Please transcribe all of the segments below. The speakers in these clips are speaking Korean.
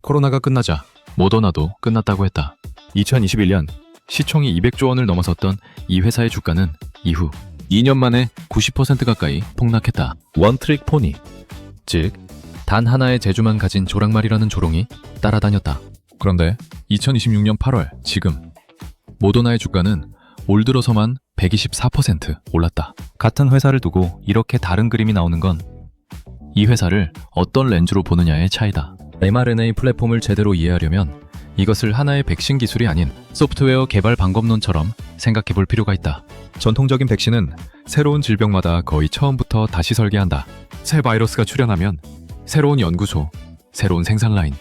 코로나가 끝나자 모더나도 끝났다고 했다. 2021년 시총이 200조 원을 넘어섰던 이 회사의 주가는 이후 2년 만에 90% 가까이 폭락했다. 원트릭 포니, 즉 단 하나의 재주만 가진 조랑말이라는 조롱이 따라다녔다. 그런데 2026년 8월 지금 모더나의 주가는 올 들어서만 124% 올랐다. 같은 회사를 두고 이렇게 다른 그림이 나오는 건 이 회사를 어떤 렌즈로 보느냐의 차이다. mRNA 플랫폼을 제대로 이해하려면 이것을 하나의 백신 기술이 아닌 소프트웨어 개발 방법론처럼 생각해 볼 필요가 있다. 전통적인 백신은 새로운 질병마다 거의 처음부터 다시 설계한다. 새 바이러스가 출현하면 새로운 연구소, 새로운 생산 라인,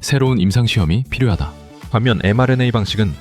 새로운 임상시험이 필요하다. 반면 mRNA 방식은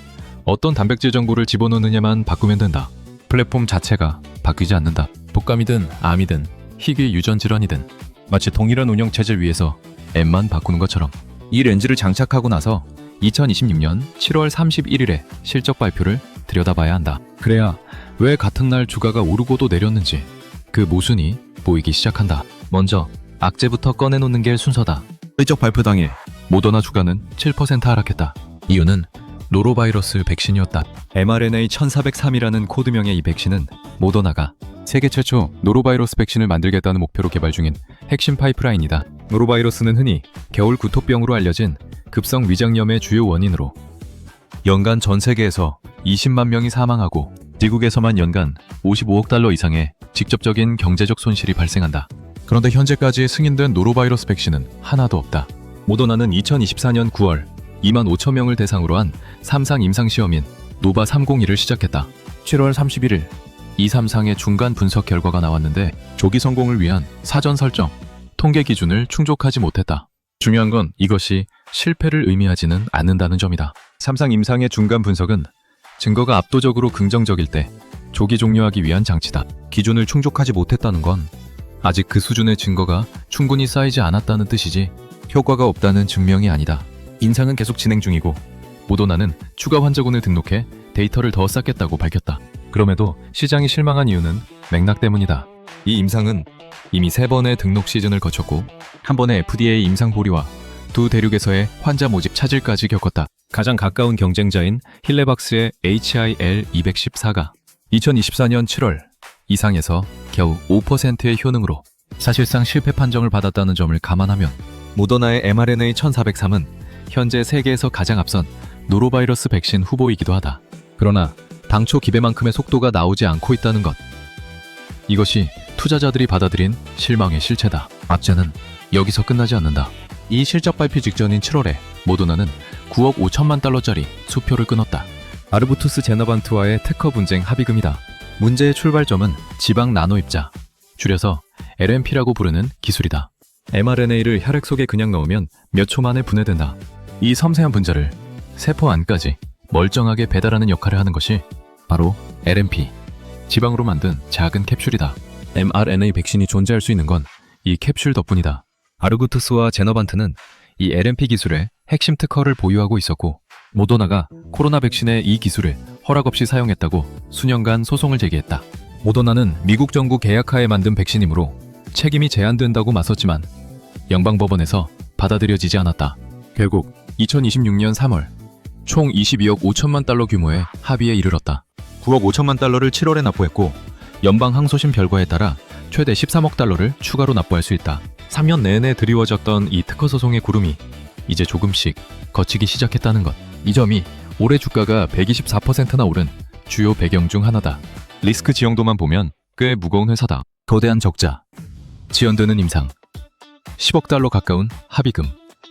어떤 단백질 정보를 집어넣느냐만 바꾸면 된다. 플랫폼 자체가 바뀌지 않는다. 독감이든 암이든 희귀 유전 질환이든 마치 동일한 운영체제 위에서 M만 바꾸는 것처럼 이 렌즈를 장착하고 나서 2026년 7월 31일에 실적 발표를 들여다봐야 한다. 그래야 왜 같은 날 주가가 오르고도 내렸는지 그 모순이 보이기 시작한다. 먼저 악재부터 꺼내놓는 게 순서다. 실적 발표 당일 모더나 주가는 7% 하락했다. 이유는 노로바이러스 백신이었다. mRNA 1403이라는 코드명의 이 백신은 모더나가 세계 최초 노로바이러스 백신을 만들겠다는 목표로 개발 중인 핵심 파이프라인이다. 노로바이러스는 흔히 겨울 구토병으로 알려진 급성 위장염의 주요 원인으로 연간 전 세계에서 20만 명이 사망하고 미국에서만 연간 55억 달러 이상의 직접적인 경제적 손실이 발생한다. 그런데 현재까지 승인된 노로바이러스 백신은 하나도 없다. 모더나는 2024년 9월 2만 5천 명을 대상으로 한 3상 임상시험인 노바 301을 시작했다. 7월 31일 이 3상의 중간 분석 결과가 나왔는데 조기 성공을 위한 사전 설정, 통계 기준을 충족하지 못했다. 중요한 건 이것이 실패를 의미하지는 않는다는 점이다. 3상 임상의 중간 분석은 증거가 압도적으로 긍정적일 때 조기 종료하기 위한 장치다. 기준을 충족하지 못했다는 건 아직 그 수준의 증거가 충분히 쌓이지 않았다는 뜻이지 효과가 없다는 증명이 아니다. 임상은 계속 진행 중이고 모더나는 추가 환자군을 등록해 데이터를 더 쌓겠다고 밝혔다. 그럼에도 시장이 실망한 이유는 맥락 때문이다. 이 임상은 이미 3번의 등록 시즌을 거쳤고 한 번의 FDA 임상 보류와 2 대륙에서의 환자 모집 차질까지 겪었다. 가장 가까운 경쟁자인 힐레박스의 HIL-214가 2024년 7월 이상에서 겨우 5%의 효능으로 사실상 실패 판정을 받았다는 점을 감안하면 모더나의 mRNA 1403은 현재 세계에서 가장 앞선 노로바이러스 백신 후보이기도 하다. 그러나 당초 기대만큼의 속도가 나오지 않고 있다는 것. 이것이 투자자들이 받아들인 실망의 실체다. 악재는 여기서 끝나지 않는다. 이 실적 발표 직전인 7월에 모더나는 9억 5천만 달러짜리 수표를 끊었다. 아르부투스 제너반트와의 특허 분쟁 합의금이다. 문제의 출발점은 지방 나노 입자, 줄여서 LNP라고 부르는 기술이다. mRNA를 혈액 속에 그냥 넣으면 몇 초 만에 분해된다. 이 섬세한 분자를 세포 안까지 멀쩡하게 배달하는 역할을 하는 것이 바로 LNP, 지방으로 만든 작은 캡슐이다. mRNA 백신이 존재할 수 있는 건 이 캡슐 덕분이다. 아르구투스와 제너반트는 이 LNP 기술의 핵심 특허를 보유하고 있었고 모더나가 코로나 백신의 이 기술을 허락 없이 사용했다고 수년간 소송을 제기했다. 모더나는 미국 정부 계약하에 만든 백신이므로 책임이 제한된다고 맞섰지만 연방법원에서 받아들여지지 않았다. 결국 2026년 3월 총 22억 5천만 달러 규모의 합의에 이르렀다. 9억 5천만 달러를 7월에 납부했고 연방 항소심 결과에 따라 최대 13억 달러를 추가로 납부할 수 있다. 3년 내내 드리워졌던 이 특허 소송의 구름이 이제 조금씩 걷히기 시작했다는 것. 이 점이 올해 주가가 124%나 오른 주요 배경 중 하나다. 리스크 지형도만 보면 꽤 무거운 회사다. 거대한 적자, 지연되는 임상, 10억 달러 가까운 합의금.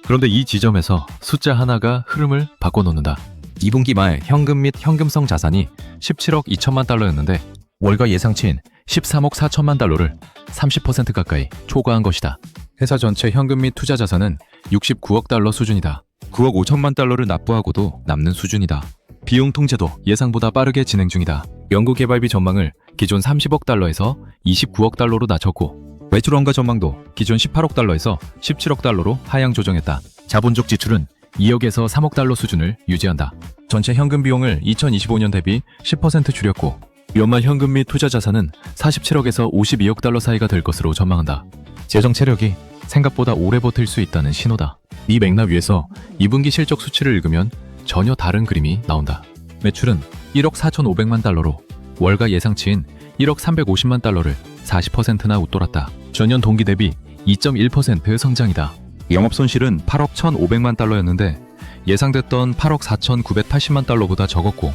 그런데 이 지점에서 숫자 하나가 흐름을 바꿔놓는다. 2분기 말 현금 및 현금성 자산이 17억 2천만 달러였는데 월가 예상치인 13억 4천만 달러를 30% 가까이 초과한 것이다. 회사 전체 현금 및 투자 자산은 69억 달러 수준이다. 9억 5천만 달러를 납부하고도 남는 수준이다. 비용 통제도 예상보다 빠르게 진행 중이다. 연구개발비 전망을 기존 30억 달러에서 29억 달러로 낮췄고 매출원가 전망도 기존 18억 달러에서 17억 달러로 하향 조정했다. 자본적 지출은 2억에서 3억 달러 수준을 유지한다. 전체 현금 비용을 2025년 대비 10% 줄였고 연말 현금 및 투자 자산은 47억에서 52억 달러 사이가 될 것으로 전망한다. 재정 체력이 생각보다 오래 버틸 수 있다는 신호다. 이 맥락 위에서 2분기 실적 수치를 읽으면 전혀 다른 그림이 나온다. 매출은 1억 4,500만 달러로 월가 예상치인 1억 350만 달러를 40%나 웃돌았다. 전년 동기 대비 2.1% 성장이다. 영업 손실은 8억 1,500만 달러였는데 예상됐던 8억 4,980만 달러보다 적었고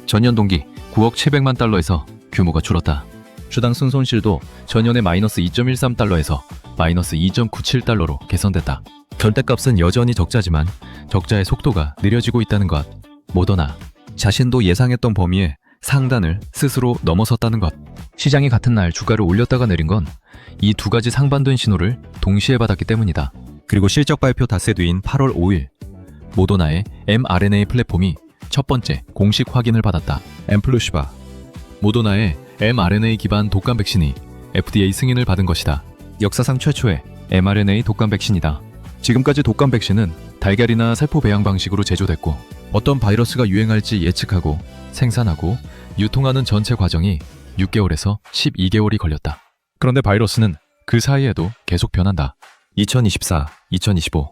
전년 동기 9억 700만 달러에서 규모가 줄었다. 주당 순손실도 전년의 마이너스 2.13달러에서 마이너스 2.97달러로 개선됐다. 결대값은 여전히 적자지만 적자의 속도가 느려지고 있다는 것. 모더나 자신도 예상했던 범위의 상단을 스스로 넘어섰다는 것. 시장이 같은 날 주가를 올렸다가 내린 건 이 두 가지 상반된 신호를 동시에 받았기 때문이다. 그리고 실적 발표 닷새 뒤인 8월 5일 모더나의 mRNA 플랫폼이 첫 번째 공식 확인을 받았다. 엠플루시바 모더나의 mRNA 기반 독감 백신이 FDA 승인을 받은 것이다. 역사상 최초의 mRNA 독감 백신이다. 지금까지 독감 백신은 달걀이나 세포 배양 방식으로 제조됐고 어떤 바이러스가 유행할지 예측하고 생산하고 유통하는 전체 과정이 6개월에서 12개월이 걸렸다. 그런데 바이러스는 그 사이에도 계속 변한다. 2024, 2025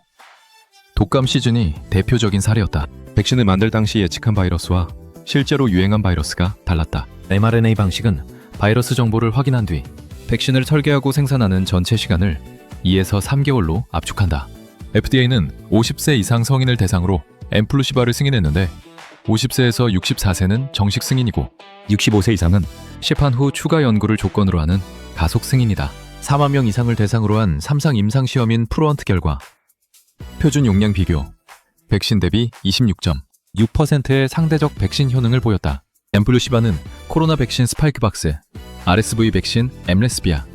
독감 시즌이 대표적인 사례였다. 백신을 만들 당시 예측한 바이러스와 실제로 유행한 바이러스가 달랐다. mRNA 방식은 바이러스 정보를 확인한 뒤 백신을 설계하고 생산하는 전체 시간을 2에서 3개월로 압축한다. FDA는 50세 이상 성인을 대상으로 엠플루시바를 승인했는데 50세에서 64세는 정식 승인이고 65세 이상은 시판 후 추가 연구를 조건으로 하는 가속 승인이다. 4만 명 이상을 대상으로 한 3상 임상 시험인 프로헌트 결과 표준 용량 비교 백신 대비 26.6%의 상대적 백신 효능을 보였다. 엠플루시바는 코로나 백신 스파이크박스, RSV 백신 엠레스비아,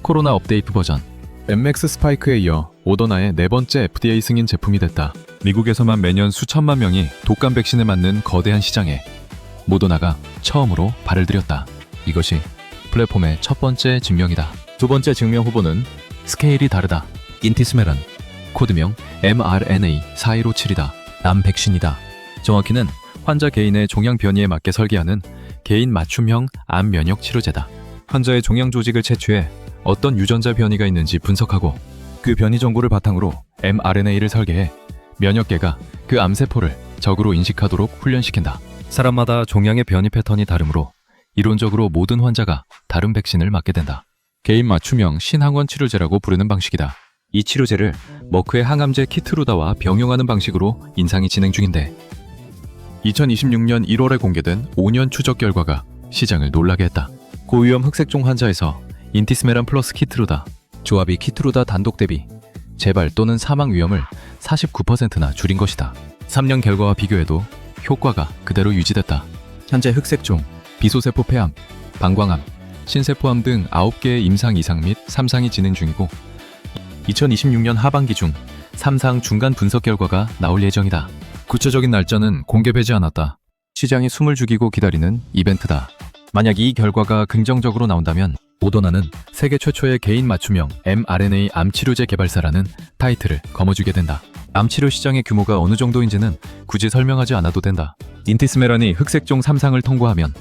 코로나 업데이트 버전, 엠맥스 스파이크에 이어 모더나의 네 번째 FDA 승인 제품이 됐다. 미국에서만 매년 수천만 명이 독감 백신을 맞는 거대한 시장에 모더나가 처음으로 발을 들였다. 이것이 플랫폼의 첫 번째 증명이다. 두 번째 증명 후보는 스케일이 다르다. 인티스메란, 코드명 mRNA-4157이다. 암 백신이다. 정확히는 환자 개인의 종양 변이에 맞게 설계하는 개인 맞춤형 암 면역 치료제다. 환자의 종양 조직을 채취해 어떤 유전자 변이가 있는지 분석하고 그 변이 정보를 바탕으로 mRNA를 설계해 면역계가 그 암세포를 적으로 인식하도록 훈련시킨다. 사람마다 종양의 변이 패턴이 다르므로 이론적으로 모든 환자가 다른 백신을 맞게 된다. 개인 맞춤형 신항원 치료제라고 부르는 방식이다. 이 치료제를 머크의 항암제 키트루다와 병용하는 방식으로 임상이 진행 중인데 2026년 1월에 공개된 5년 추적 결과가 시장을 놀라게 했다. 고위험 흑색종 환자에서 인티스메란 플러스 키트루다 조합이 키트루다 단독 대비 재발 또는 사망 위험을 49%나 줄인 것이다. 3년 결과와 비교해도 효과가 그대로 유지됐다. 현재 흑색종, 비소세포 폐암, 방광암, 신세포암 등 9개의 임상 2상 및 3상이 진행 중이고 2026년 하반기 중 3상 중간 분석 결과가 나올 예정이다. 구체적인 날짜는 공개되지 않았다. 시장이 숨을 죽이고 기다리는 이벤트다. 만약 이 결과가 긍정적으로 나온다면 모더나는 세계 최초의 개인 맞춤형 mRNA 암치료제 개발사라는 타이틀을 거머쥐게 된다. 암치료 시장의 규모가 어느 정도인지는 굳이 설명하지 않아도 된다. 인티스메란이 흑색종 3상을 통과하면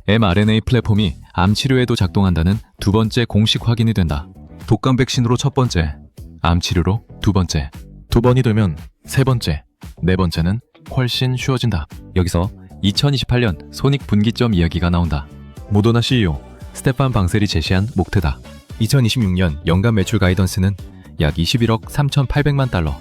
mRNA 플랫폼이 암치료에도 작동한다는 두 번째 공식 확인이 된다. 독감 백신으로 첫 번째, 암치료로 두 번째, 두 번이 되면 세 번째, 네 번째는 훨씬 쉬워진다. 여기서 2028년 손익 분기점 이야기가 나온다. 모더나 CEO 스테판 방셀이 제시한 목표다. 2026년 연간 매출 가이던스는 약 21억 3,800만 달러.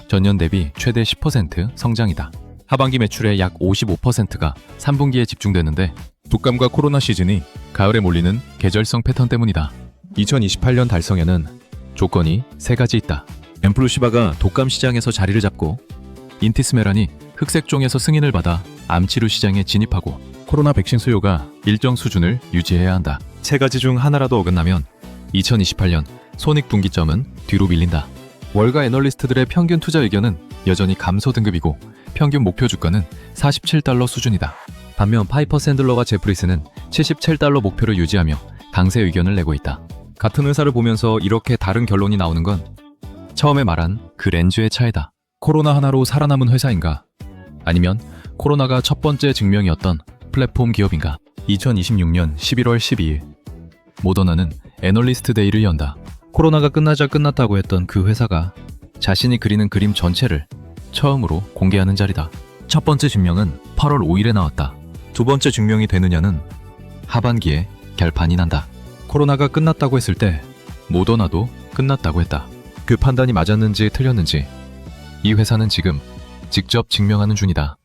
전년 대비 최대 10% 성장이다. 하반기 매출의 약 55%가 3분기에 집중되는데 독감과 코로나 시즌이 가을에 몰리는 계절성 패턴 때문이다. 2028년 달성에는 조건이 세 가지 있다. 엠플루시바가 독감 시장에서 자리를 잡고 인티스메란이 흑색종에서 승인을 받아 암치료 시장에 진입하고 코로나 백신 수요가 일정 수준을 유지해야 한다. 세 가지 중 하나라도 어긋나면 2028년 손익 분기점은 뒤로 밀린다. 월가 애널리스트들의 평균 투자 의견은 여전히 감소 등급이고 평균 목표 주가는 47달러 수준이다. 반면 파이퍼 샌들러와 제프리스는 77달러 목표를 유지하며 강세 의견을 내고 있다. 같은 회사를 보면서 이렇게 다른 결론이 나오는 건 처음에 말한 그 렌즈의 차이다. 코로나 하나로 살아남은 회사인가? 아니면 코로나가 첫 번째 증명이었던 플랫폼 기업인가? 2026년 11월 12일 모더나는 애널리스트 데이를 연다. 코로나가 끝나자 끝났다고 했던 그 회사가 자신이 그리는 그림 전체를 처음으로 공개하는 자리다. 첫 번째 증명은 8월 5일에 나왔다. 두 번째 증명이 되느냐는 하반기에 결판이 난다. 코로나가 끝났다고 했을 때 모더나도 끝났다고 했다. 그 판단이 맞았는지 틀렸는지 이 회사는 지금 직접 증명하는 중이다.